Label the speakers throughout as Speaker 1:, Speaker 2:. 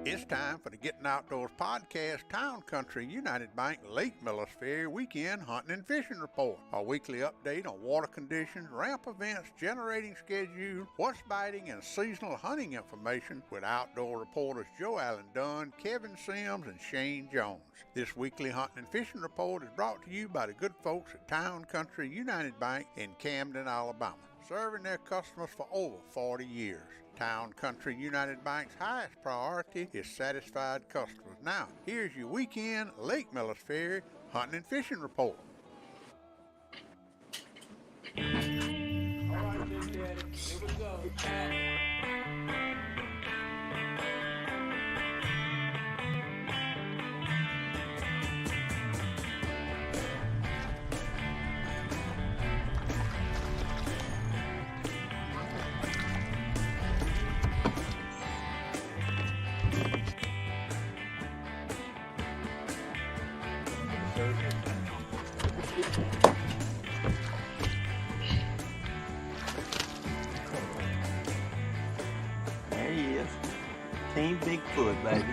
Speaker 1: It's time for the Gettin Outdoors podcast, Town Country United Bank Lake Millers Ferry Weekend Hunting and Fishing Report. A weekly update on water conditions, ramp events, generating schedule, what's biting, and seasonal hunting information with outdoor reporters Joe Allen Dunn, Kevin Sims, and Shane Jones. This weekly hunting and fishing report is brought to you by the good folks at Town Country United Bank in Camden, Alabama, serving their customers for over 40 years. Town Country United Bank's highest priority is satisfied customers. Now, here's your weekend Lake Millers Ferry hunting and fishing report.
Speaker 2: All right, Big Daddy, here we go.
Speaker 3: There he is. Team Bigfoot, baby.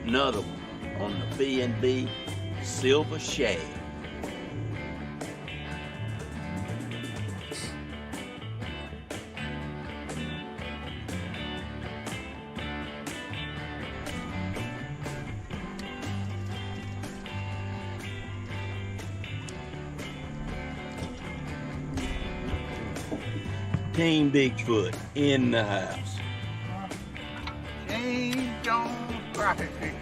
Speaker 3: Another one on the B&B Silver Shad. Team Bigfoot in the house.
Speaker 1: Shane Jones crappie fishing.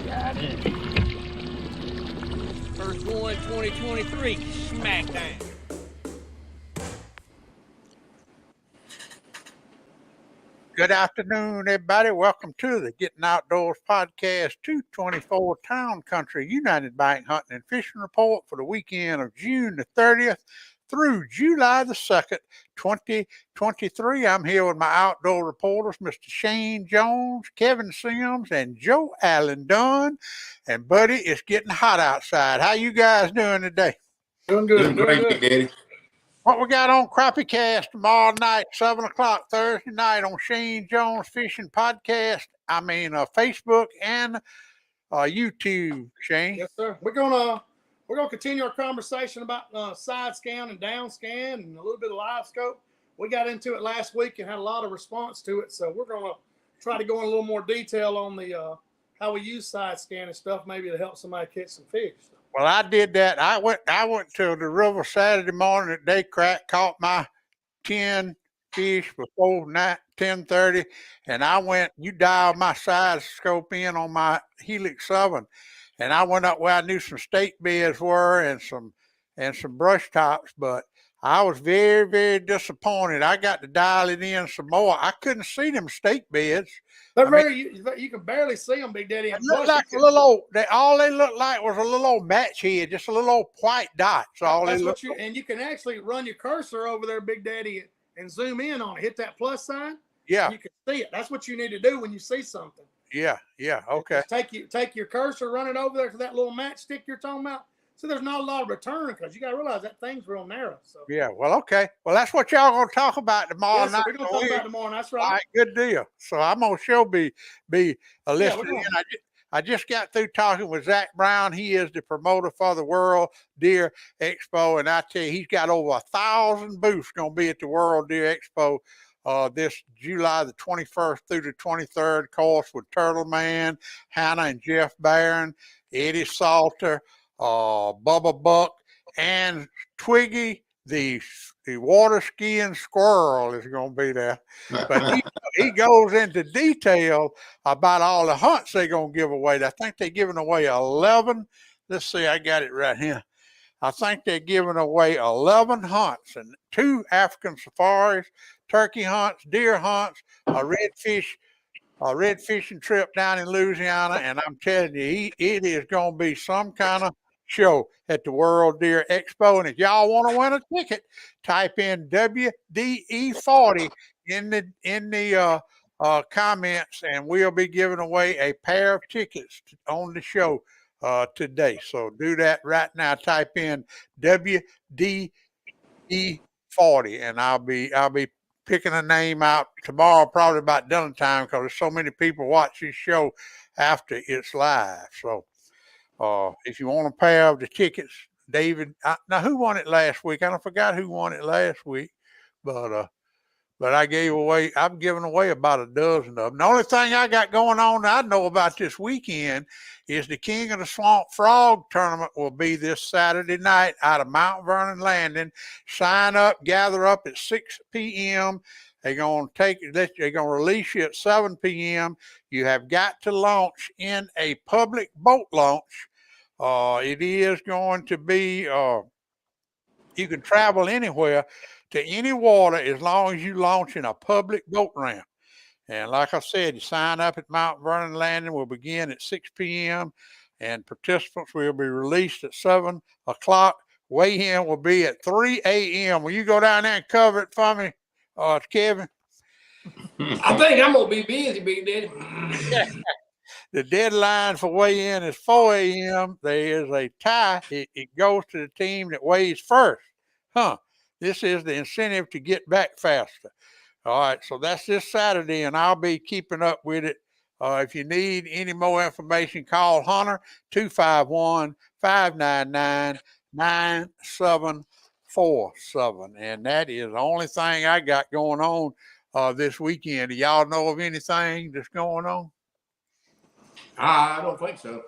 Speaker 1: Got it.
Speaker 2: First one, 2023, smackdown.
Speaker 1: Good afternoon, everybody. Welcome to the Gettin Outdoors podcast 224 Town Country United Bank Hunting and Fishing Report for the weekend of June the 30th through July the 2nd, 2023. I'm here with my outdoor reporters, Mr. Shane Jones, Kevin Sims, and Joe Allen Dunn. And, buddy, it's getting hot outside. How you guys doing today?
Speaker 4: Doing good.
Speaker 5: Doing great, Big Daddy.
Speaker 1: What we got on Crappie Cast tomorrow night, 7 o'clock Thursday night on Shane Jones Fishing Podcast. Facebook and YouTube, Shane.
Speaker 4: Yes, sir. We're gonna continue our conversation about side scan and down scan and a little bit of live scope. We got into it last week and had a lot of response to it, so we're gonna try to go in a little more detail on the how we use side scan and stuff, maybe to help somebody catch some fish.
Speaker 1: Well, I did that. I went to the river Saturday morning at day crack, caught my 10 fish before 10:30, and I went. You dialed my side scope in on my Helix 7. And I went up where I knew some stake beds were and some brush tops, but I was very, very disappointed. I got to dial it in some more. I couldn't see them stake beds.
Speaker 4: You can barely see them, Big Daddy.
Speaker 1: It looked like a little old. All they looked like was a little old match head, just a little old white dot.
Speaker 4: And you can actually run your cursor over there, Big Daddy, and zoom in on it. Hit that plus sign.
Speaker 1: Yeah,
Speaker 4: you can see it. That's what you need to do when you see something.
Speaker 1: Yeah, okay.
Speaker 4: Take your cursor, run it over there to that little matchstick you're talking about. So there's not a lot of return because you got to realize that thing's real narrow. So
Speaker 1: yeah, well, okay. Well, that's what y'all gonna talk about tomorrow night.
Speaker 4: We're gonna talk about tomorrow. That's right.
Speaker 1: All right, good deal. So I'm gonna be listening in. I just got through talking with Zach Brown. He is the promoter for the World Deer Expo, and I tell you, he's got over 1,000 booths going to be at the World Deer Expo this July the 21st through the 23rd. Of course, with Turtle Man, Hannah and Jeff Barron, Eddie Salter, Bubba Buck, and Twiggy, the water skiing squirrel, is going to be there. But he goes into detail about all the hunts they're going to give away. I think they're giving away 11. Let's see, I got it right here. I think they're giving away 11 hunts and 2 African safaris, turkey hunts, deer hunts, a red fishing trip down in Louisiana. And I'm telling you, it is going to be some kind of show at the World Deer Expo. And if y'all want to win a ticket, type in WDE40 in the comments, and we'll be giving away a pair of tickets on the show today. So do that right now. Type in WDE40, and I'll be picking a name out tomorrow, probably about dinner time, because there's so many people watch this show after it's live. So if you want a pair of the tickets, David, now who won it last week? I forgot who won it last week, but I've given away about a dozen of them. The only thing I got going on that I know about this weekend is the King of the Swamp Frog tournament will be this Saturday night out of Mount Vernon Landing. Sign up, gather up at 6 p.m. They're going to release you at 7 p.m. You have got to launch in a public boat launch. It is going to be, you can travel anywhere to any water as long as you launch in a public boat ramp. And like I said, you sign up at Mount Vernon Landing will begin at 6 p.m. and participants will be released at 7 o'clock. Weigh-in will be at 3 a.m. Will you go down there and cover it for me, Kevin?
Speaker 2: I think I'm going to be busy, Big Daddy.
Speaker 1: The deadline for weigh-in is 4 a.m. There is a tie. It goes to the team that weighs first. This is the incentive to get back faster. All right, so that's this Saturday, and I'll be keeping up with it. If you need any more information, call Hunter 251-599-9747. And that is the only thing I got going on this weekend. Do y'all know of anything that's going on?
Speaker 2: I don't think so.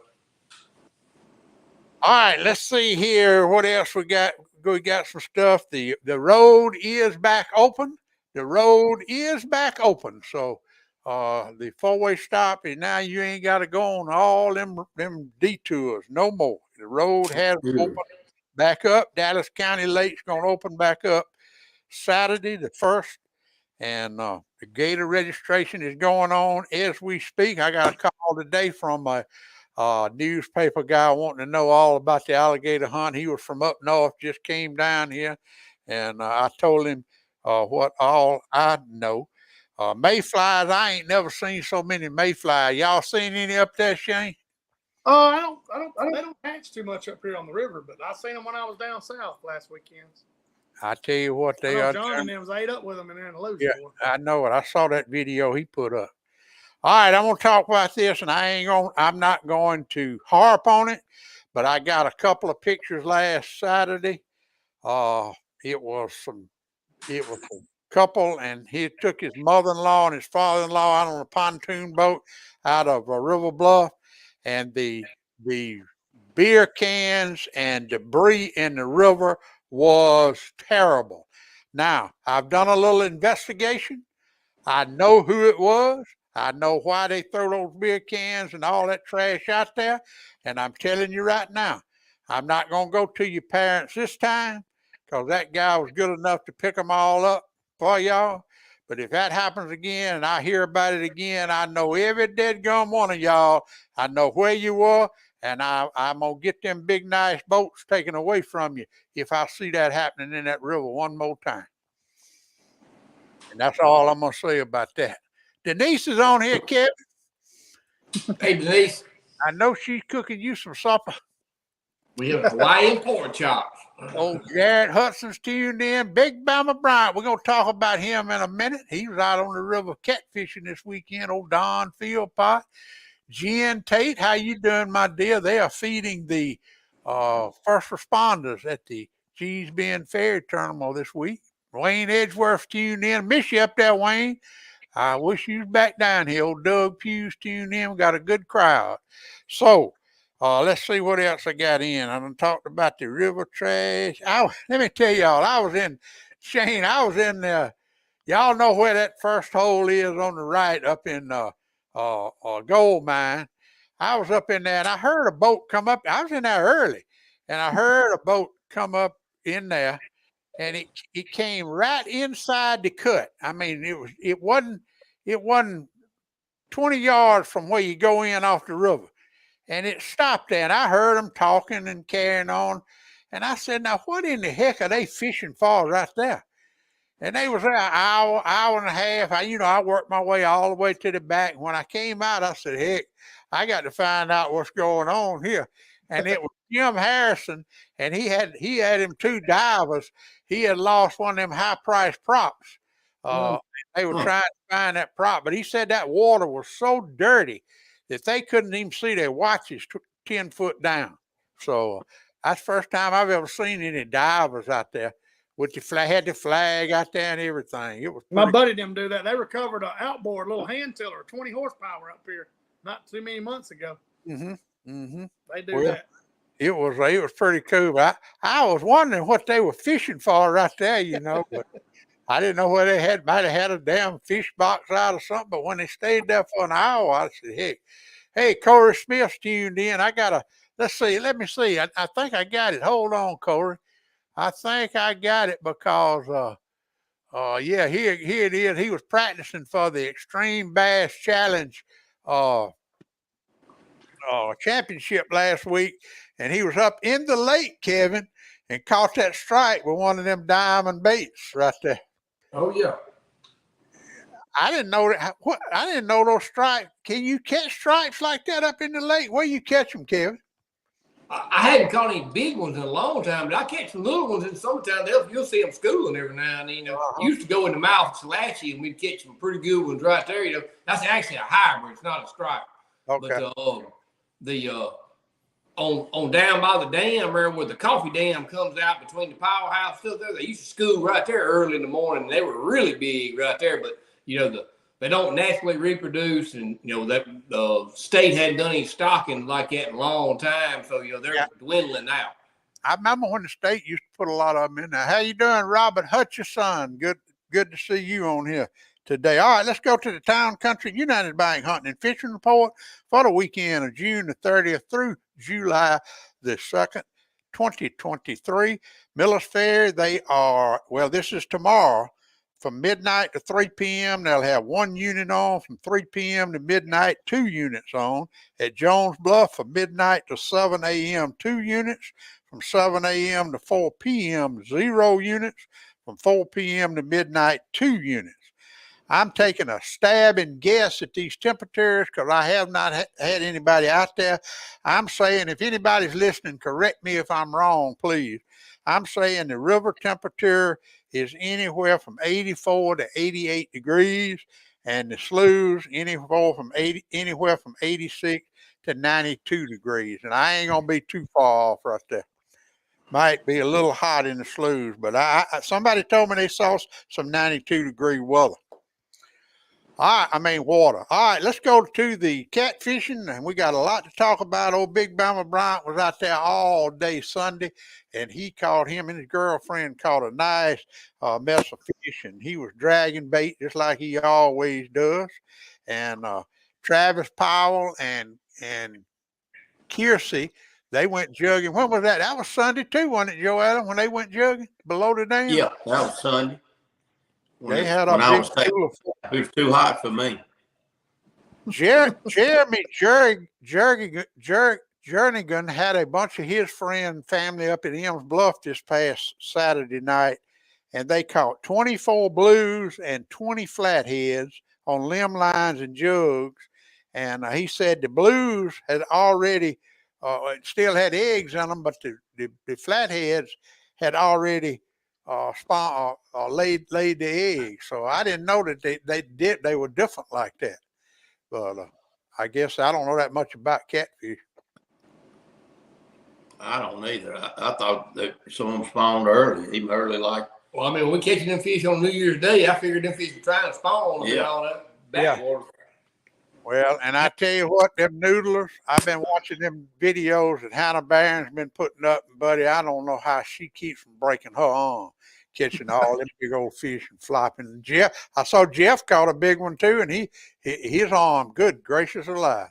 Speaker 1: All right, let's see here. What else we got? We got some stuff. The road is back open. The road is back open. So the 4-way stop, and now you ain't got to go on all them detours no more. The road has opened back up. Dallas County Lake's going to open back up Saturday the 1st. And the gator registration is going on as we speak. I got a call today from a newspaper guy wanting to know all about the alligator hunt. He was from up north, just came down here, and I told him what all I know. Mayflies, I ain't never seen so many mayflies. Y'all seen any up there, Shane?
Speaker 4: I don't catch too much up here on the river, but I seen them when I was down south last weekend.
Speaker 1: I tell you what, they are.
Speaker 4: John and them was ate up with them in there in the Louisiana.
Speaker 1: Yeah, I know it. I saw that video he put up. All right, I'm gonna talk about this, and I'm not going to harp on it, but I got a couple of pictures last Saturday. It was a couple, and he took his mother-in-law and his father-in-law out on a pontoon boat out of River Bluff, and the beer cans and debris in the river was terrible. Now, I've done a little investigation. I know who it was. I know why they throw those beer cans and all that trash out there. And I'm telling you right now, I'm not going to go to your parents this time, because that guy was good enough to pick them all up for y'all. But if that happens again and I hear about it again, I know every dead gum one of y'all. I know where you were, and I'm going to get them big, nice boats taken away from you if I see that happening in that river one more time. And that's all I'm going to say about that. Denise is on here, Kevin.
Speaker 2: Hey, Denise.
Speaker 1: I know she's cooking you some supper.
Speaker 2: We have Hawaiian pork chops.
Speaker 1: Oh, Jared Hudson's tuned in. Big Bama Bryant. We're going to talk about him in a minute. He was out on the river catfishing this weekend. Old Don Philpott. Jen Tate, how you doing, my dear? They are feeding the first responders at the Gee's Bend Ferry Terminal this week. Wayne Edgeworth tuned in. Miss you up there, Wayne. I wish you was back down here. Old Doug Pugh's tuned in. We got a good crowd. So let's see what else I got in. I done talked about the river trash. Let me tell y'all, I was in y'all know where that first hole is on the right up in gold mine. I was up in there and I heard a boat come up. I was in there early and I heard a boat come up in there and it came right inside the cut. I mean, it wasn't 20 yards from where you go in off the river. And it stopped there and I heard them talking and carrying on. And I said, now what in the heck are they fishing for right there? And they was there an hour and a half. I worked my way all the way to the back. When I came out, I said, heck, I got to find out what's going on here. And it was Jim Harrison, and he had him 2 divers. He had lost one of them high-priced props. They were trying to find that prop, but he said that water was so dirty that they couldn't even see their watches 10 foot down. So that's the first time I've ever seen any divers out there. With had the flag out there and everything. It was
Speaker 4: my buddy them do that. They recovered an outboard, little hand tiller, 20 horsepower up here, not too many months ago.
Speaker 1: Mm-hmm. Mm-hmm.
Speaker 4: They do that.
Speaker 1: It was pretty cool. But I was wondering what they were fishing for right there, but I didn't know whether they might have had a damn fish box out or something. But when they stayed there for an hour, I said, hey, Corey Smith's tuned in. Let me see. I think I got it. Hold on, Corey. I think I got it because, here it is. He was practicing for the Extreme Bass Challenge championship last week, and he was up in the lake, Kevin, and caught that strike with one of them diamond baits right there.
Speaker 2: Oh yeah.
Speaker 1: I didn't know that. I didn't know those stripes. Can you catch stripes like that up in the lake? Where you catch them, Kevin?
Speaker 2: I hadn't caught any big ones in a long time, but I catch some little ones in the summertime. You'll see them schooling every now and then. Used to go in the mouth of Salachi, and we'd catch some pretty good ones right there. That's actually a hybrid. It's not a stripe.
Speaker 1: Okay.
Speaker 2: But on down by the dam there where the coffee dam comes out between the powerhouse stuff there, they used to school right there early in the morning. They were really big right there, but they don't naturally reproduce, and that the state hadn't done any stocking like that in a long time, so they're dwindling out.
Speaker 1: I remember when the state used to put a lot of them in there. How you doing, Robert Hutchison? Good to see you on here today. All right, let's go to the Town Country United Bank Hunting and Fishing Report for the weekend of June the 30th through July the 2nd, 2023. Millers Ferry, this is tomorrow. From midnight to 3 p.m., they'll have 1 unit on. From 3 p.m. to midnight, 2 units on. At Jones Bluff, from midnight to 7 a.m., 2 units. From 7 a.m. to 4 p.m., 0 units. From 4 p.m. to midnight, 2 units. I'm taking a stab and guess at these temperatures because I have not had anybody out there. I'm saying, if anybody's listening, correct me if I'm wrong, please. I'm saying the river temperature is anywhere from 84 to 88 degrees, and the sloughs anywhere from 86 to 92 degrees. And I ain't gonna be too far off right there. Might be a little hot in the sloughs, but somebody told me they saw some 92-degree weather. Water. All right, let's go to the catfishing, and we got a lot to talk about. Old Big Bama Bryant was out there all day Sunday, and him and his girlfriend caught a nice mess of fish, and he was dragging bait just like he always does. And Travis Powell and Kiersey, they went jugging. When was that? That was Sunday too, wasn't it, Joe Allen, when they went jugging below the dam?
Speaker 3: Yeah, that was Sunday.
Speaker 1: It
Speaker 3: was too hot for me.
Speaker 1: Jeremy Jernigan had a bunch of his family up at Ems Bluff this past Saturday night, and they caught 24 blues and 20 flatheads on limb lines and jugs. And he said the blues had already still had eggs in them, but the flatheads had already laid the eggs. So I didn't know that they were different like that. But I guess I don't know that much about catfish.
Speaker 3: I don't either. I thought that some of them spawned early, even early like.
Speaker 2: Well, I mean, when we catching them fish on New Year's Day, I figured them fish were trying to spawn and all that backwater.
Speaker 1: Well, and I tell you what, them noodlers, I've been watching them videos that Hannah Barron's been putting up, and buddy, I don't know how she keeps from breaking her arm, catching all them big old fish and flopping. And Jeff, I saw Jeff caught a big one too, and his arm, good gracious alive.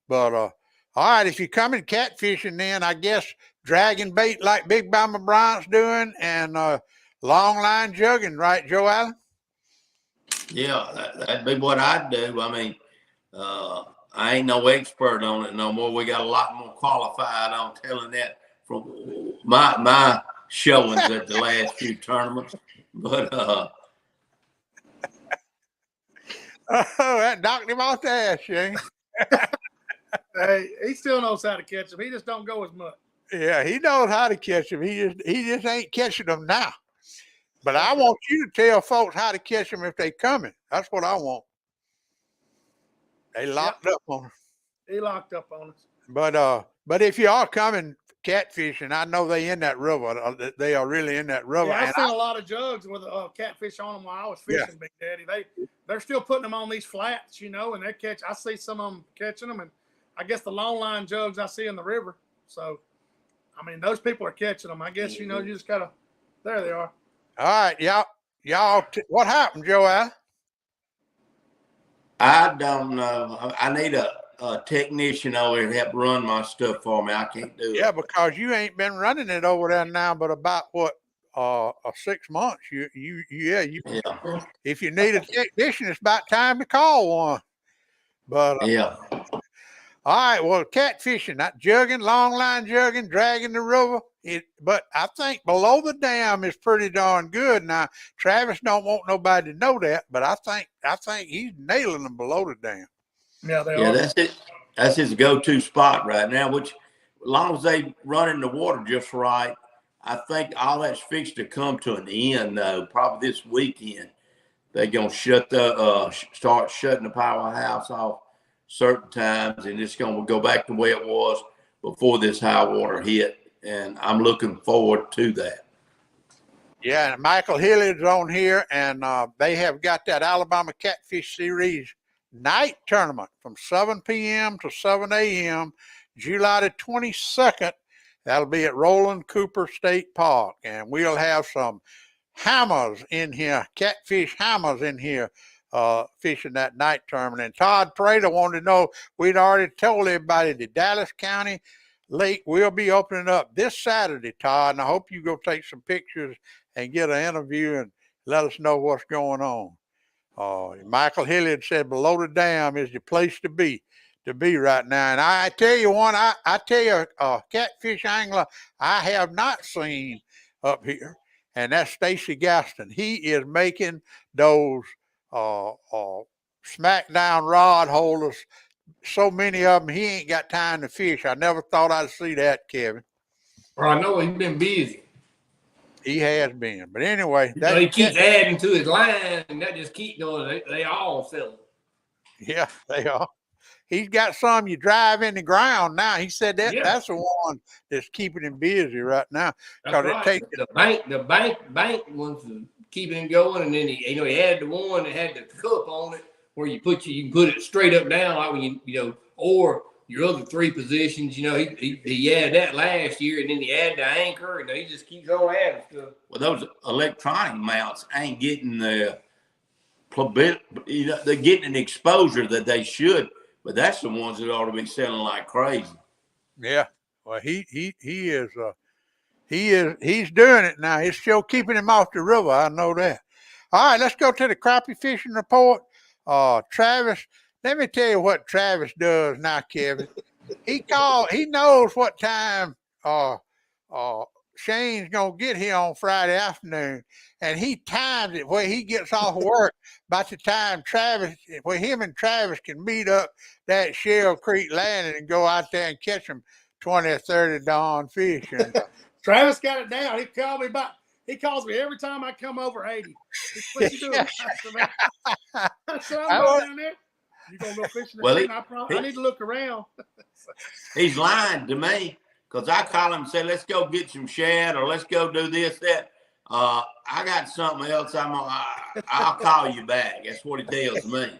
Speaker 1: But all right, if you're coming catfishing, then I guess dragging bait like Big Mama Bryant's doing, and long line jugging, right, Joe Allen?
Speaker 3: Yeah, that'd be what I'd do. I mean, I ain't no expert on it no more. We got a lot more qualified on telling that from my showings at the last few tournaments. But
Speaker 1: oh, that knocked him off the ass, Shane.
Speaker 4: Hey, he still knows how to catch them. He just don't go as much.
Speaker 1: Yeah, he knows how to catch them. He just ain't catching them now. But I want you to tell folks how to catch them if they coming. That's what I want. They locked up on us.
Speaker 4: He locked up on us.
Speaker 1: But if you are coming catfishing, I know they in that river. They are really in that river.
Speaker 4: Yeah, I've seen a lot of jugs with catfish on them while I was fishing, Big Daddy. They're still putting them on these flats, and they catch. I see some of them catching them, and I guess the long line jugs I see in the river. So, I mean, those people are catching them. I guess you just gotta. There they are.
Speaker 1: All right, y'all. What happened, Joe?
Speaker 3: I don't know. I need a technician over here to help run my stuff for me. I can't do it.
Speaker 1: Yeah, because you ain't been running it over there now, but about 6 months. You. If you need a technician, it's about time to call one. But all right, well, catfishing, not jugging, long line jugging, dragging the river. But I think below the dam is pretty darn good. Now, Travis don't want nobody to know that, but I think he's nailing them below the dam.
Speaker 4: Yeah, they are.
Speaker 3: That's it. That's his go-to spot right now. Which, as long as they run in the water just right, I think all that's fixed to come to an end. Though probably this weekend, they're gonna start shutting the powerhouse off certain times, and it's gonna go back to the way it was before this high water hit. And I'm looking forward to that.
Speaker 1: Yeah, and Michael Hilliard's on here, and they have got that Alabama Catfish Series night tournament from 7 p.m. to 7 a.m., July the 22nd. That'll be at Roland Cooper State Park, and we'll have some hammers in here, catfish hammers in here, fishing that night tournament. And Todd Prater wanted to know, we'd already told everybody the Dallas County Lake will be opening up this Saturday, Todd, and I hope you go take some pictures and get an interview and let us know what's going on. Michael Hilliard said below the dam is the place to be right now. And I tell you one, I tell you a catfish angler I have not seen up here, and that's Stacy Gaston. He is making those smackdown rod holders. So many of them, he ain't got time to fish. I never thought I'd see that, Kevin.
Speaker 2: Well, I know he's been busy.
Speaker 1: He has been. But anyway.
Speaker 2: He keeps adding to his line, and that just keeps going. They all sell.
Speaker 1: Yeah, they are. He's got some you drive in the ground now. He said that's the one that's keeping him busy right now.
Speaker 2: That's right. The bank ones to keep him going, and then he had the one that had the cup on it where you can put it straight up down like when or your other three positions. He had that last year, and then he added the anchor, and he just keeps on adding stuff.
Speaker 3: Well, those electronic mounts ain't getting they're getting an exposure that they should, but that's the ones that ought to be selling like crazy.
Speaker 1: Yeah, well, he's doing it now. It's still keeping him off the river. I know that. All right, let's go to the crappie fishing report. Travis, let me tell you what Travis does now, Kevin. He knows what time Shane's gonna get here on Friday afternoon, and he times it where he gets off work by the time where him and Travis can meet up that Shell Creek landing and go out there and catch them 20 or 30 darn fish. And,
Speaker 4: Travis got it down. He calls me every time I come over 80. What you doing? I said, I'm going down there. You gonna go fishing?
Speaker 3: Well,
Speaker 4: I need to look around.
Speaker 3: He's lying to me because I call him and say, "Let's go get some shad or let's go do this, that." I got something else. I'll call you back. That's what he tells me.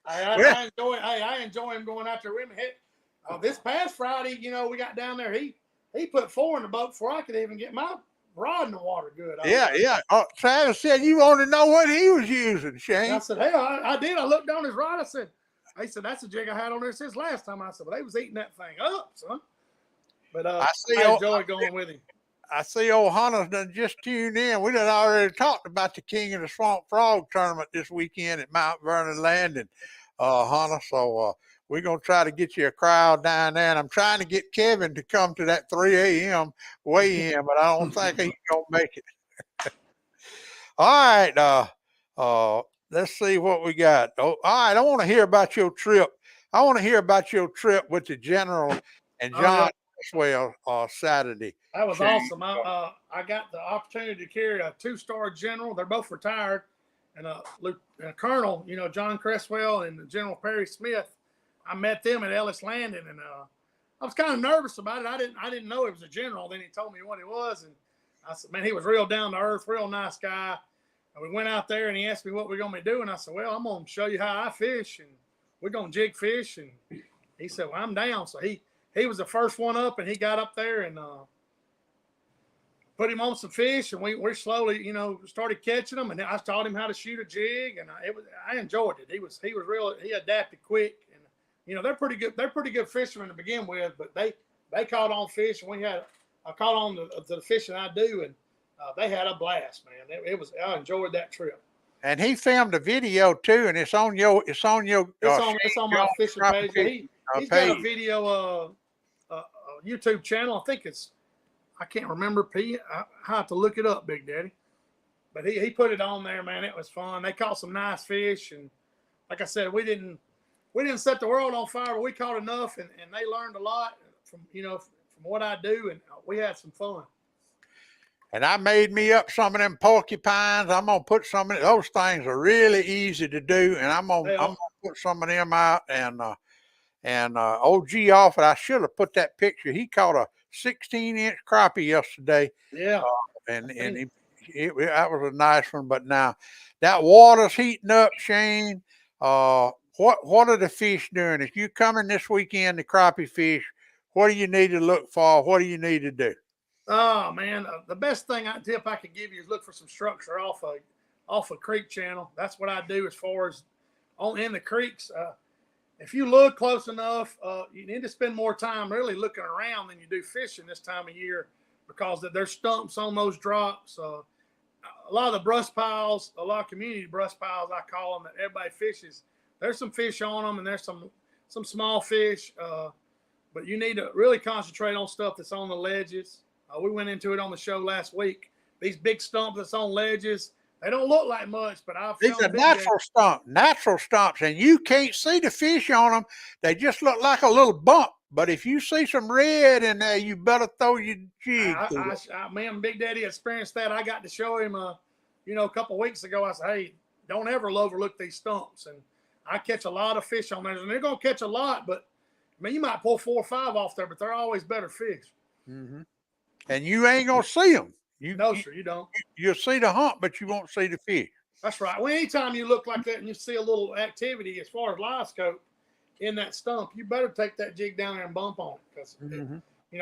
Speaker 4: I enjoy him going out there with me. This past Friday, we got down there. He put 4 in the boat before I could even get my rod in the water good.
Speaker 1: Yeah. Travis said you wanted to know what he was using, Shane.
Speaker 4: And I said, hey, I did. I looked on his rod. He said, that's a jig I had on there since last time. I said, well, they was eating that thing up, son. But I enjoy going with him.
Speaker 1: I see old Hunter's done just tuned in. We done already talked about the King of the Swamp Frog tournament this weekend at Mount Vernon Landing, Hunter. So we're going to try to get you a crowd down there. And I'm trying to get Kevin to come to that 3 a.m. weigh-in, but I don't think he's going to make it. All right. Let's see what we got. Oh, all right. I want to hear about your trip. I want to hear about your trip with the General and John Saturday.
Speaker 4: That was awesome. I got the opportunity to carry a 2-star general. They're both retired, and a colonel, John Cresswell and General Perry Smith. I met them at Ellis Landing, and I was kind of nervous about it. I didn't know he was a general. Then he told me what he was, and I said, man, he was real down to earth, real nice guy. And we went out there, and he asked me what we're going to be doing. I said, well, I'm going to show you how I fish, and we're going to jig fish. And he said, well, I'm down. So he was the first one up, and he got up there and put him on some fish, and we slowly, started catching them. And I taught him how to shoot a jig, and I enjoyed it. He was real. He adapted quick, and they're pretty good. They're pretty good fishermen to begin with, but they caught on fish, and I caught on to the fishing I do, and they had a blast, man. I enjoyed that trip.
Speaker 1: And he filmed a video too, and it's on it's on
Speaker 4: my fishing page. He's got a video YouTube channel. I think I can't remember. I have to look it up, Big Daddy. But he put it on there, man. It was fun. They caught some nice fish, and like I said, we didn't set the world on fire, but we caught enough, and they learned a lot from what I do, and we had some fun.
Speaker 1: And I made me up some of them porcupines. I'm gonna put some of those things are really easy to do, and I'm gonna put some of them out. And OG offered. I should have put that picture. He caught a 16-inch crappie yesterday.
Speaker 4: Yeah,
Speaker 1: and that was a nice one. But now that water's heating up, Shane. What are the fish doing? If you're coming this weekend to crappie fish, what do you need to look for? What do you need to do?
Speaker 4: Oh man, the best tip I could give you is look for some structure off a creek channel. That's what I do as far as in the creeks. If you look close enough, you need to spend more time really looking around than you do fishing this time of year, because there's stumps on those drops. A lot of the brush piles, a lot of community brush piles, I call them, that everybody fishes. There's some fish on them, and there's some small fish, but you need to really concentrate on stuff that's on the ledges. We went into it on the show last week. These big stumps that's on ledges, they don't look like much, but
Speaker 1: these are natural stumps, and you can't see the fish on them. They just look like a little bump. But if you see some red in there, you better throw your jig.
Speaker 4: Man, Big Daddy experienced that. I got to show him, a couple of weeks ago. I said, hey, don't ever overlook these stumps. And I catch a lot of fish on there, and they're gonna catch a lot. But you might pull 4 or 5 off there, but they're always better fish.
Speaker 1: Mm-hmm. And you ain't gonna see them.
Speaker 4: No, sir, you don't.
Speaker 1: You'll see the hump, but you won't see the fish. That's
Speaker 4: right. Well, anytime you look like that and you see a little activity as far as live scope in that stump, you better take that jig down there and bump on it, because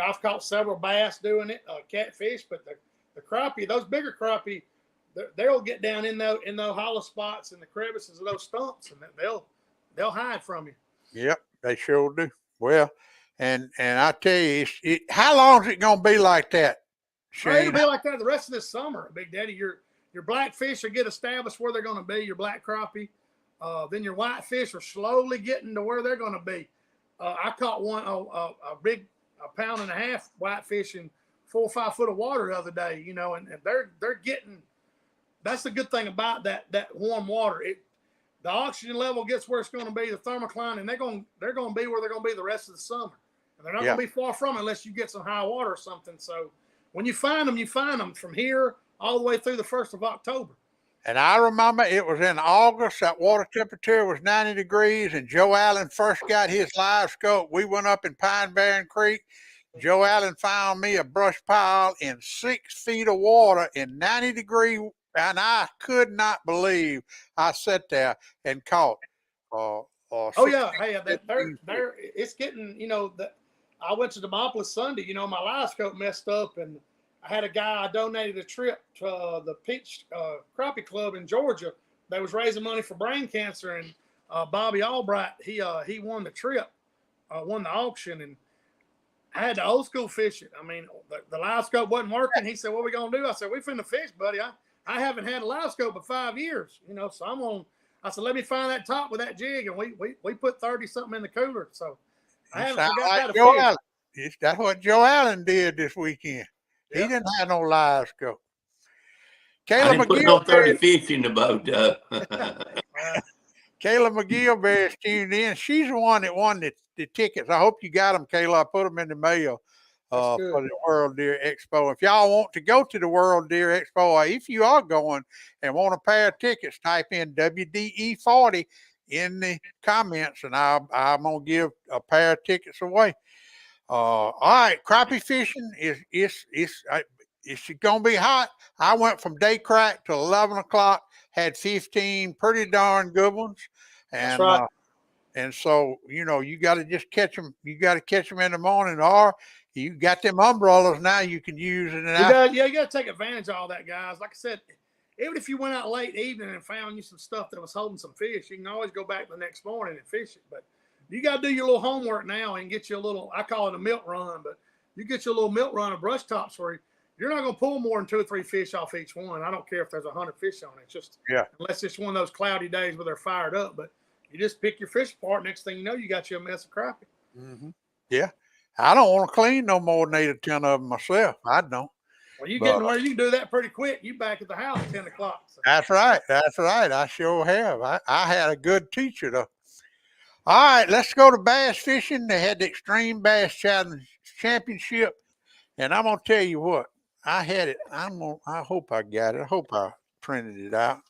Speaker 4: I've caught several bass doing it, catfish, but the crappie, those bigger crappie, they'll get down in those hollow spots and the crevices of those stumps, and they'll hide from you.
Speaker 1: Yep, they sure do. Well, and I tell you, how long is it gonna be like that, Shane?
Speaker 4: It'll be like that the rest of this summer, Big Daddy. Your black fish will get established where they're going to be, your black crappie. Then your white fish are slowly getting to where they're going to be. I caught one, a big 1.5 pound white fish in 4 or 5 foot of water the other day, and they're getting. That's the good thing about that warm water. The oxygen level gets where it's going to be, the thermocline, and they're going to be where they're going to be the rest of the summer. And they're not going to be far from it unless you get some high water or something. So when you find them from here all the way through the 1st of October.
Speaker 1: And I remember it was in August. That water temperature was 90 degrees, and Joe Allen first got his live scope. We went up in Pine Barren Creek. Joe Allen found me a brush pile in 6 feet of water in 90 degree, and I could not believe I sat there and caught.
Speaker 4: Oh yeah, hey, they're it's getting, you know, I went to Demopolis Sunday. You know, my live scope messed up, and I had a guy. I donated a trip to the Peach Crappie Club in Georgia. They was raising money for brain cancer, and Bobby Albright he won the trip, won the auction, and I had the old school fishing. I mean, the live scope wasn't working. He said, "What are we gonna do?" I said, "We finna fish, buddy. I haven't had a live scope in 5 years, you know, so I'm on." I said, "Let me find that top with that jig," and we put 30 something in the cooler. So I haven't forgot
Speaker 1: like
Speaker 4: how to
Speaker 1: Joe
Speaker 4: fish.
Speaker 1: Allen. That's what Joe Allen did this weekend. He
Speaker 4: Yep.
Speaker 1: didn't have no live scope.
Speaker 3: I didn't put no 30 fish in the boat.
Speaker 1: Kayla McGillberry's tuned in. She's the one that won the tickets. I hope you got them, Kayla. I put them in the mail for the World Deer Expo. If y'all want to go to the World Deer Expo, or if you are going and want a pair of tickets, type in WDE40 in the comments, and I'm going to give a pair of tickets away. All right, crappie fishing it's going to be hot. I went from day crack to 11 o'clock, had 15 pretty darn good ones. And,
Speaker 4: That's right.
Speaker 1: And so, you know, you got to just catch them. You got to catch them in the morning, or you got them umbrellas now you can use. You got
Speaker 4: to take advantage of all that, guys. Like I said, even if you went out late evening and found you some stuff that was holding some fish, you can always go back the next morning and fish it. But you got to do your little homework now and get you a little, I call it a milk run, but you get your little milk run of brush tops where you're not going to pull more than 2 or 3 fish off each one. I don't care if there's 100 fish on it. It's just, unless it's one of those cloudy days where they're fired up. But you just pick your fish apart. Next thing you know, you got you a mess of crappie.
Speaker 1: Mm-hmm. Yeah. I don't want to clean no more than 8 or 10 of them myself. I don't.
Speaker 4: Well, you getting where you can do that pretty quick. You back at the house at 10 o'clock. So.
Speaker 1: That's right. I sure have. I had a good teacher, though. All right, let's go to bass fishing. They had the Extreme Bass Challenge Championship, and I'm gonna tell you what, I had it. I hope I got it. I hope I printed it out.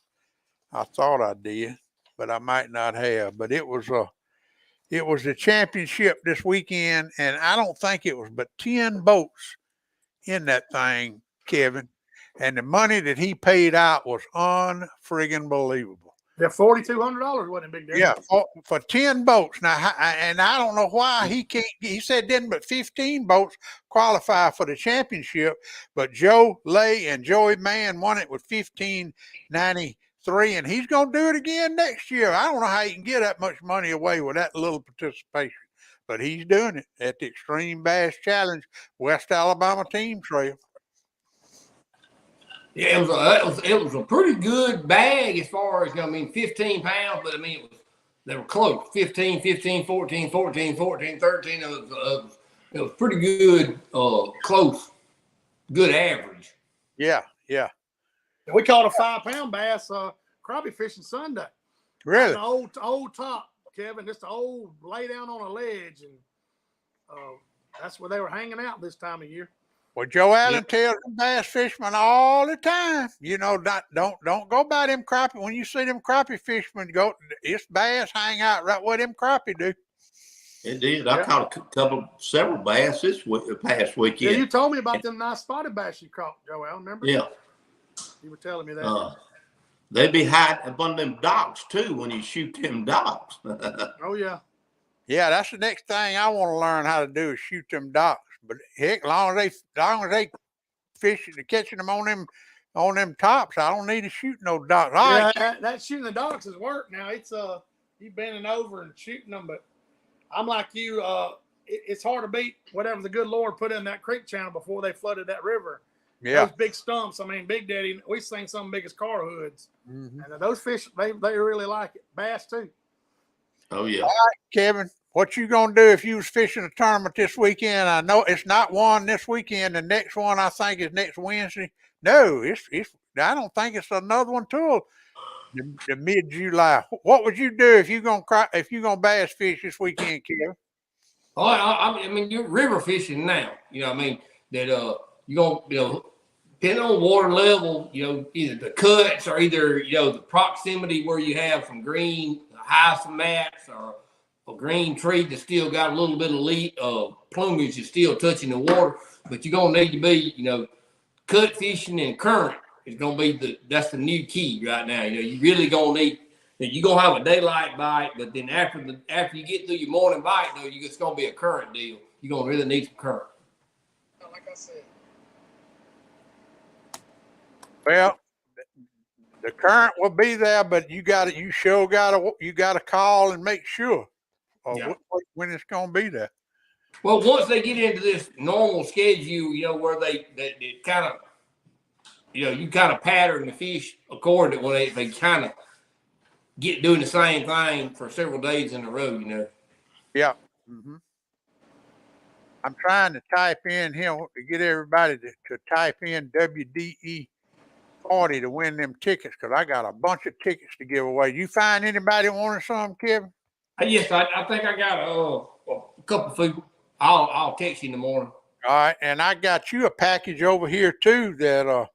Speaker 1: I thought I did, but I might not have. But it was the championship this weekend, and I don't think it was but 10 boats in that thing, Kevin. And the money that he paid out was unfriggin' believable.
Speaker 4: Yeah, $4,200 wasn't a big deal.
Speaker 1: Yeah, for 10 boats. Now, and I don't know why he can't. He said didn't but 15 boats qualify for the championship. But Joe Lay and Joey Mann won it with 1593, and he's going to do it again next year. I don't know how he can get that much money away with that little participation, but he's doing it at the Extreme Bass Challenge West Alabama Team Trail.
Speaker 2: Yeah, it was a pretty good bag as far as, 15 pounds, but they were close. 15, 15, 14, 14, 14, 13. It was pretty good, close, good average.
Speaker 1: Yeah.
Speaker 4: We caught a 5-pound bass crappie fishing Sunday.
Speaker 1: Really?
Speaker 4: An old top, Kevin, just an old lay down on a ledge, and that's where they were hanging out this time of year.
Speaker 1: Well, Joe Allen tells the bass fishermen all the time, don't go by them crappie. When you see them crappie fishermen go, it's bass hang out right where them crappie do.
Speaker 3: It did. I caught several bass this past weekend.
Speaker 4: Yeah, you told me about them nice spotted bass you caught, Joe Allen, remember?
Speaker 3: Yeah.
Speaker 4: You were telling me that.
Speaker 3: They be hiding up on them docks, too, when you shoot them docks.
Speaker 4: Oh, yeah.
Speaker 1: Yeah, that's the next thing I want to learn how to do is shoot them docks. But heck, as long as they fishing, catching them on them tops, I don't need to shoot no docks.
Speaker 4: Right. That shooting the docks is work. Now it's you bending over and shooting them, but I'm like you. It's hard to beat whatever the good Lord put in that creek channel before they flooded that river.
Speaker 1: Yeah,
Speaker 4: those big stumps. I mean, Big Daddy, we seen some big as car hoods,
Speaker 1: and
Speaker 4: those fish they really like it. Bass too.
Speaker 3: Oh yeah.
Speaker 1: All right, Kevin. What you gonna do if you was fishing a tournament this weekend? I know it's not one this weekend. The next one I think is next Wednesday. No, it's. I don't think it's another one till the mid-July. What would you do if you gonna bass fish this weekend, Kevin?
Speaker 2: Oh, I mean, you're river fishing now. That you're gonna depending on water level, either the cuts or either, the proximity where you have some green hyacinths or a green tree that still got a little bit of plumage is still touching the water, but you're going to need to be, cut fishing and current is going to be that's the new key right now. You really going to need, you're going to have a daylight bite, but then after you get through your morning bite, though, it's going to be a current deal. You're going to really need some current.
Speaker 4: Like I said.
Speaker 1: Well, the current will be there, but you got to call and make sure when it's going to be there.
Speaker 2: Well, once they get into this normal schedule, where they kind of, you kind of pattern the fish according to when they kind of get doing the same thing for several days in a row,
Speaker 1: Yeah. Mm-hmm. I'm trying to type in here to get everybody to type in WDE 40 to win them tickets, because I got a bunch of tickets to give away. You find anybody wanting some, Kevin?
Speaker 2: Yes, I think I got a couple of people. I'll text you in the morning.
Speaker 1: All right, and I got you a package over here too that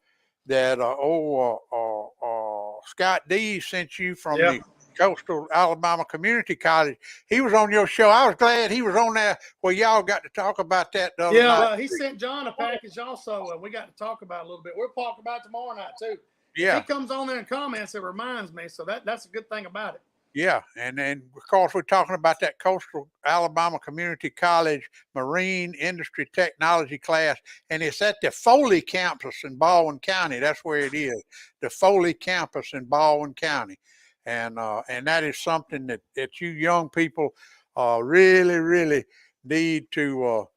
Speaker 1: Scott D sent you from the Coastal Alabama Community College. He was on your show. I was glad he was on there where y'all got to talk about that the other night.
Speaker 4: He sent John a package also, and we got to talk about it a little bit. We'll talk about it tomorrow night too.
Speaker 1: Yeah.
Speaker 4: If he comes on there and comments, it reminds me. So that's a good thing about it.
Speaker 1: Yeah, and then of course we're talking about that Coastal Alabama Community College Marine Industry Technology class, and it's at the Foley campus in Baldwin County. That's where it is, the Foley campus in Baldwin County, and that is something that you young people really need to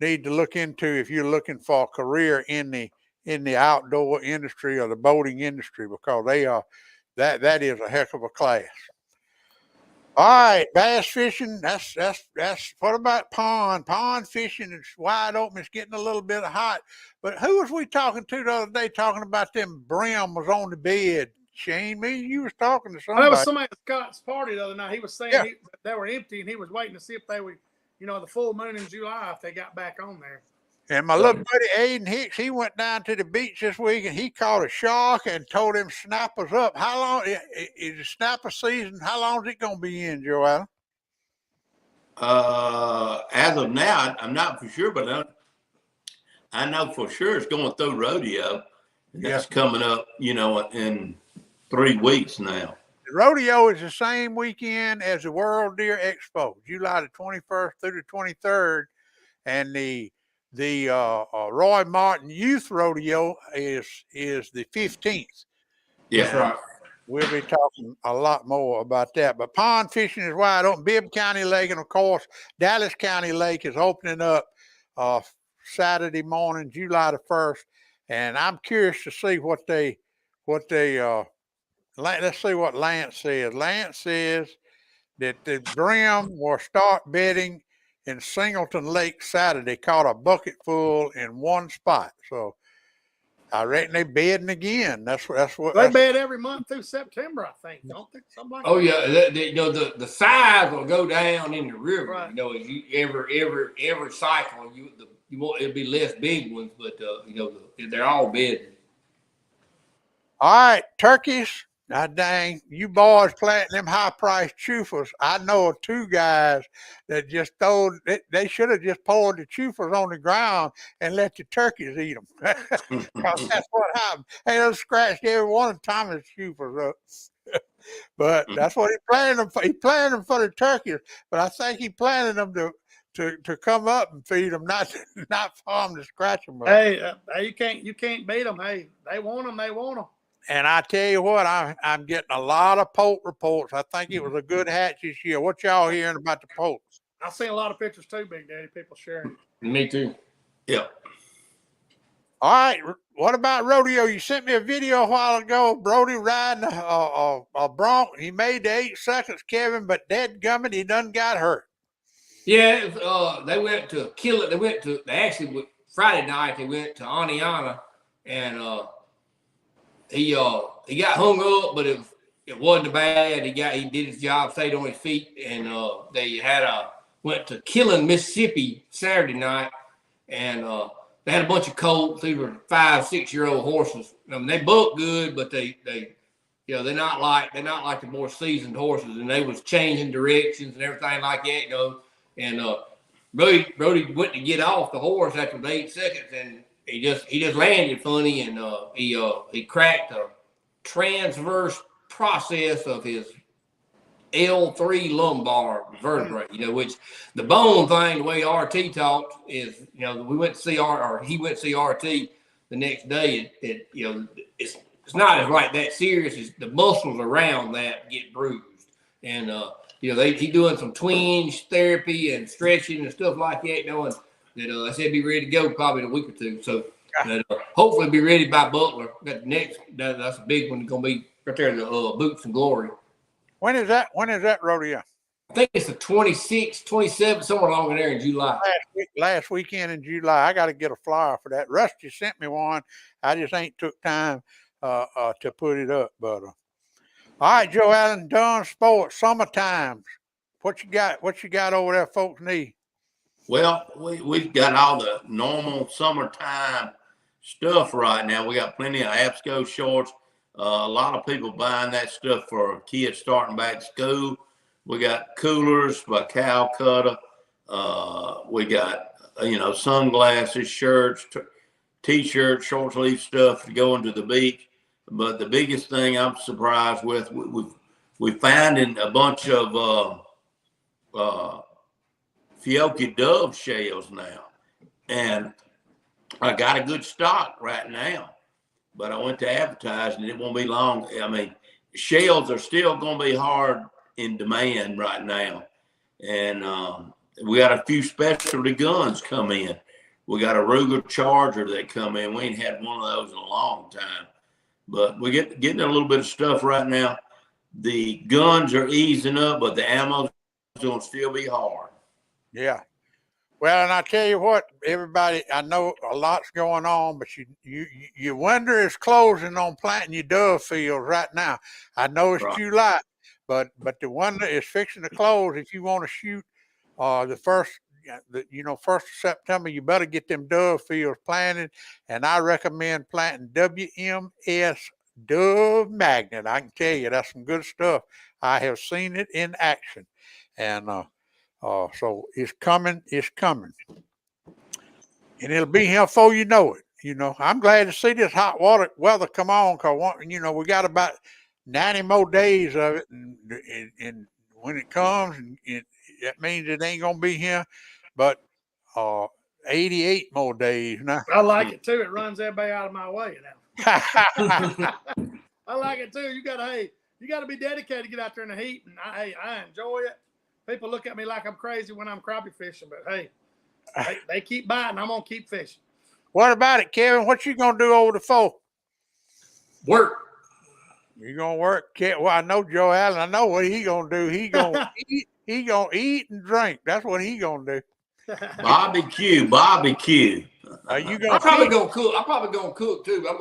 Speaker 1: look into if you're looking for a career in the outdoor industry or the boating industry, because they are that is a heck of a class. All right, bass fishing. That's. What about pond fishing? It's wide open. It's getting a little bit hot. But who was we talking to the other day? Talking about them brim was on the bed. Shane, you was talking to somebody.
Speaker 4: That was somebody at Scott's party the other night. He was saying they were empty, and he was waiting to see if they would, the full moon in July, if they got back on there.
Speaker 1: And my little buddy Aiden Hicks, he went down to the beach this week and he caught a shark and told him snappers up. How long is the snapper season? How long is it going to be in, Joe Allen?
Speaker 3: As of now, I'm not for sure, but I know for sure it's going through rodeo. That's coming up, in 3 weeks now.
Speaker 1: The rodeo is the same weekend as the World Deer Expo, July the 21st through the 23rd, and the Roy Martin Youth Rodeo is the 15th.
Speaker 3: Yes, right.
Speaker 1: We'll be talking a lot more about that. But pond fishing is wide open. Bibb County Lake, and of course, Dallas County Lake is opening up Saturday morning, July the 1st. And I'm curious to see what they let's see what Lance says. Lance says that the brim will start bedding in Singleton Lake Saturday. Caught a bucket full in one spot. So I reckon they bedding again. That's what
Speaker 4: they bed every month through September, I think, don't they? Something like
Speaker 2: that. Yeah, the size will go down in the river. Right. As you every cycle, it'll be less big ones, but they're all bedding.
Speaker 1: All right, turkeys. Now, dang, you boys planting them high-priced choofers. I know of 2 guys that just they should have just poured the choofers on the ground and let the turkeys eat them. Because that's what happened. They done scratched every one of Thomas' choofers up. But that's what he planted them for. He planted them for the turkeys, but I think he planted them to come up and feed them, not for them to scratch them up.
Speaker 4: Hey, you can't beat them. Hey, they want them. They want them.
Speaker 1: And I tell you what, I'm getting a lot of poult reports. I think it was a good hatch this year. What y'all hearing about the poults?
Speaker 4: I've seen a lot of pictures too, Big Daddy. People sharing.
Speaker 2: Me too.
Speaker 3: Yeah.
Speaker 1: All right. What about rodeo? You sent me a video a while ago. Brody riding a bronc. He made the 8 seconds, Kevin, but dadgummit, he done got hurt.
Speaker 2: Yeah, they went to kill it. Friday night. They went to Aniana, and he got hung up, but it wasn't bad. He did his job, stayed on his feet, and they went to Killen, Mississippi Saturday night, and they had a bunch of colts. These were 5-6-year-old horses. I mean, they buck good, but they they're not like the more seasoned horses, and they was changing directions and everything like that, And Brody went to get off the horse after the 8 seconds, and he just landed funny, and he cracked a transverse process of his L3 lumbar vertebrae, which the bone thing, the way RT talked is, we went to see he went to see RT the next day. It's not as like that serious as the muscles around that get bruised. And, he doing some twinge therapy and stretching and stuff like that, knowing that I said be ready to go probably in a week or two. So hopefully be ready by Butler. That's a big one. Going to be right there in the Boots and Glory.
Speaker 1: When is that rodeo?
Speaker 2: I think it's the 26th, 27th, somewhere along in there in July.
Speaker 1: Last weekend in July. I got to get a flyer for that. Rusty sent me one. I just ain't took time to put it up. But all right, Joe Allen, done sports, summertime. What you got over there, folks need?
Speaker 3: Well, we've got all the normal summertime stuff right now. We got plenty of Absco shorts. A lot of people buying that stuff for kids starting back to school. We got coolers by Calcutta. We got, sunglasses, shirts, T-shirts, short sleeve stuff to go into the beach. But the biggest thing I'm surprised with, we finding a bunch of Fiocchi dove shells now. And I got a good stock right now. But I went to advertise, and it won't be long. I mean, shells are still going to be hard in demand right now. And we got a few specialty guns come in. We got a Ruger Charger that come in. We ain't had one of those in a long time. But we're getting a little bit of stuff right now. The guns are easing up, but the ammo's going to still be hard.
Speaker 1: Yeah. Well, and I tell you what, everybody, I know a lot's going on, but your winter is closing on planting your dove fields right now. I know it's July, but the winter is fixing to close. If you want to shoot the 1st of September, you better get them dove fields planted. And I recommend planting WMS Dove Magnet. I can tell you that's some good stuff. I have seen it in action. And so it's coming. And it'll be here before you know it. I'm glad to see this hot weather come on, because we got about 90 more days of it, and when it comes, that means it ain't gonna be here, but 88 more days now.
Speaker 4: I like it too. It runs everybody out of my way now. I like it too. You gotta be dedicated to get out there in the heat, and I enjoy it. People look at me like I'm crazy when I'm crappie fishing, but hey, they keep biting. I'm gonna keep fishing.
Speaker 1: What about it, Kevin? What you gonna do over the 4th?
Speaker 2: Work.
Speaker 1: You gonna work? Well, I know Joe Allen. I know what he gonna do. He gonna eat. He gonna eat and drink. That's what he gonna do.
Speaker 3: Barbecue.
Speaker 1: Are you gonna?
Speaker 2: I'm probably gonna cook. I'm probably gonna cook too. But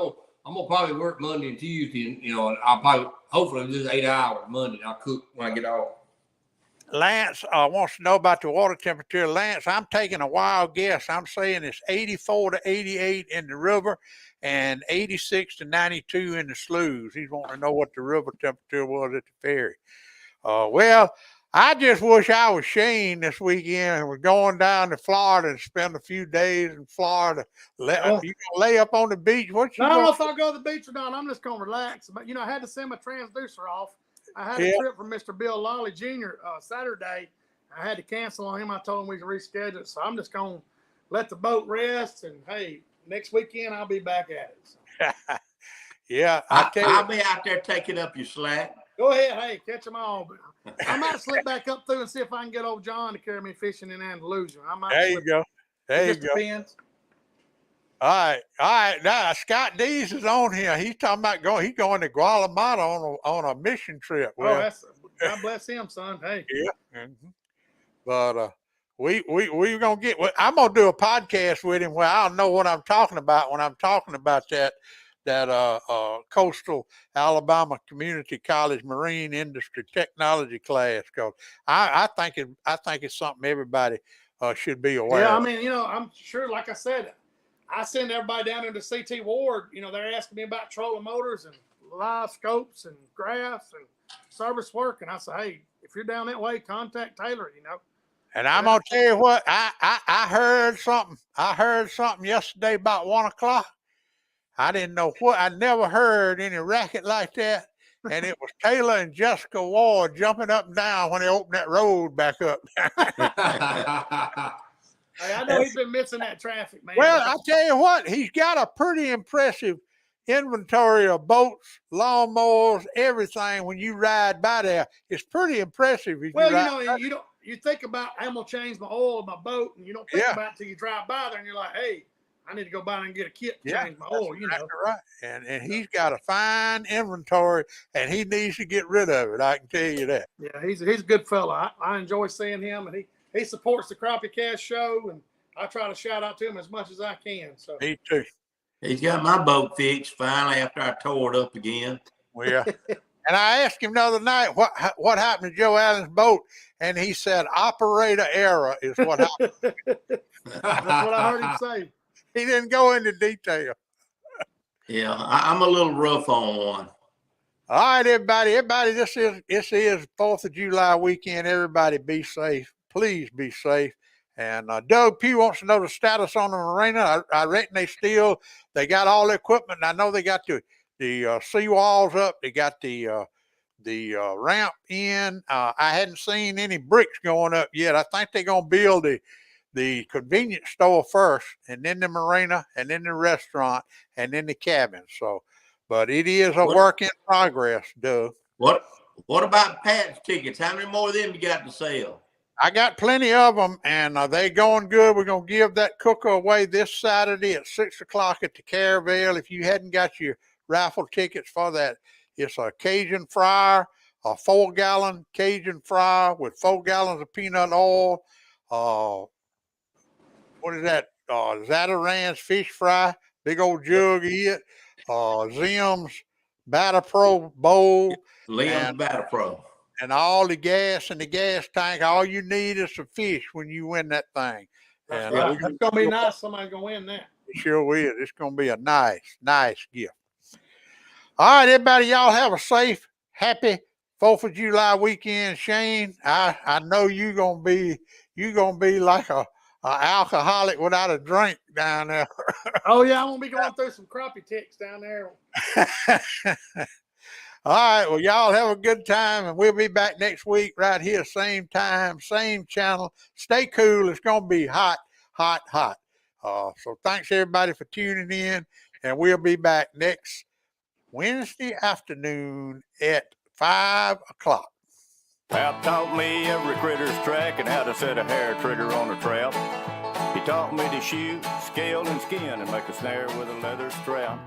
Speaker 2: I'm gonna probably work Monday and Tuesday, and I'll probably hopefully just 8 hours Monday. I'll cook when I get off.
Speaker 1: Lance wants to know about the water temperature. Lance, I'm taking a wild guess. I'm saying it's 84 to 88 in the river and 86 to 92 in the sloughs. He's wanting to know what the river temperature was at the ferry. Well, I just wish I was Shane this weekend and was going down to Florida and spend a few days in Florida. You gonna lay up on the beach? I don't
Speaker 4: know if I'll go to the beach or not. I'm just gonna relax. But I had to send my transducer off. I had a trip from Mr. Bill Lawley Jr. Saturday. I had to cancel on him. I told him we could reschedule it. So I'm just going to let the boat rest. And, hey, next weekend I'll be back at it. So.
Speaker 1: Yeah.
Speaker 3: I'll be out there taking up your slack.
Speaker 4: Go ahead. Hey, catch them all. But I might slip back up through and see if I can get old John to carry me fishing in Andalusia.
Speaker 1: There you go.
Speaker 4: Depends.
Speaker 1: All right. Now Scott Dees is on here. He's talking about going to Guatemala on a mission trip. Well,
Speaker 4: God bless him, son. Hey.
Speaker 1: Yeah. Mm-hmm. But we're gonna get. I'm gonna do a podcast with him where I'll know what I'm talking about when I'm talking about that coastal Alabama Community College Marine Industry Technology class. Because I think it's something everybody should be aware of.
Speaker 4: Yeah, I mean, I'm sure. Like I said, I send everybody down into CT Ward. You know, they're asking me about trolling motors and live scopes and graphs and service work. And I say, hey, if you're down that way, contact Taylor, you know.
Speaker 1: And I'm gonna tell you what, I heard something. I heard something yesterday about 1 o'clock. I didn't know what. I never heard any racket like that. And it was Taylor and Jessica Ward jumping up and down when they opened that road back up.
Speaker 4: Hey, I know he's been missing that traffic, man.
Speaker 1: Well, I tell you what, he's got a pretty impressive inventory of boats, lawnmowers, everything. When you ride by there, it's pretty impressive.
Speaker 4: Well, you think about, I'm gonna change my oil in my boat, and you don't think about it till you drive by there, and you're like, hey, I need to go by and get a kit to change my oil. You know,
Speaker 1: right? And he's got a fine inventory, and he needs to get rid of it. I can tell you that.
Speaker 4: Yeah, he's a good fella. I enjoy seeing him, and he supports the Crappie Cast show, and I try to shout out to him as much as I can. So
Speaker 1: me too.
Speaker 3: He's got my boat fixed finally after I tore it up again.
Speaker 1: Well, and I asked him the other night what happened to Joe Allen's boat, and he said operator error is what happened.
Speaker 4: That's what I heard him say.
Speaker 1: He didn't go into detail.
Speaker 3: Yeah, I'm a little rough on one.
Speaker 1: All right, everybody, this is 4th of July weekend. Everybody be safe. Please be safe. And Doug Pugh wants to know the status on the marina. I reckon they got all the equipment. And I know they got the seawalls up. They got the ramp in. I hadn't seen any bricks going up yet. I think they're going to build the convenience store first, and then the marina, and then the restaurant, and then the cabin. So, but it is a work in progress, Doug.
Speaker 3: What about Pat's tickets? How many more of them you got to sell?
Speaker 1: I got plenty of them, and they going good. We're going to give that cooker away this Saturday at 6 o'clock at the Caravel. If you hadn't got your raffle tickets for that, it's a Cajun fryer, a 4-gallon Cajun fryer with 4 gallons of peanut oil. What is that? Zataran's fish fry, big old jug of it. Zim's Batter Pro bowl.
Speaker 3: Leon's Batter Pro.
Speaker 1: And all the gas in the gas tank. All you need is some fish when you win that thing.
Speaker 4: That's right. It's going to be nice. Somebody's going to win that.
Speaker 1: It sure is. It's going to be a nice gift. All right, everybody, y'all have a safe, happy 4th of July weekend. Shane, I know you're going to be like a alcoholic without a drink down there.
Speaker 4: Oh, yeah, I'm going to be going through some crappie ticks down there.
Speaker 1: All right, well, y'all have a good time, and we'll be back next week right here, same time, same channel. Stay cool. It's going to be hot, hot, hot. So thanks, everybody, for tuning in, and we'll be back next Wednesday afternoon at 5 o'clock.
Speaker 5: Pap taught me every critter's track and how to set a hair trigger on a trap. He taught me to shoot, scale, and skin and make a snare with a leather strap.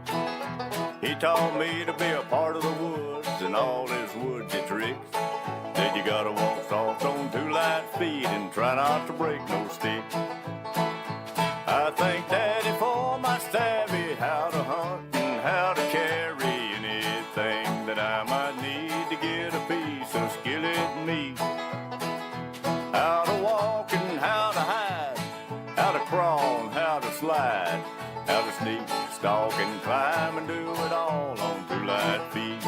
Speaker 5: He taught me to be a part of the woods and all his woodsy tricks. Said you gotta walk soft on 2 light feet and try not to break no stick. I thank Daddy for my savvy, how to hunt and how to carry anything that I might need to get a piece of skillet meat. How to walk and how to hide, how to crawl and how to slide, how to sneak, stalk and climb and do it all on 2 light feet.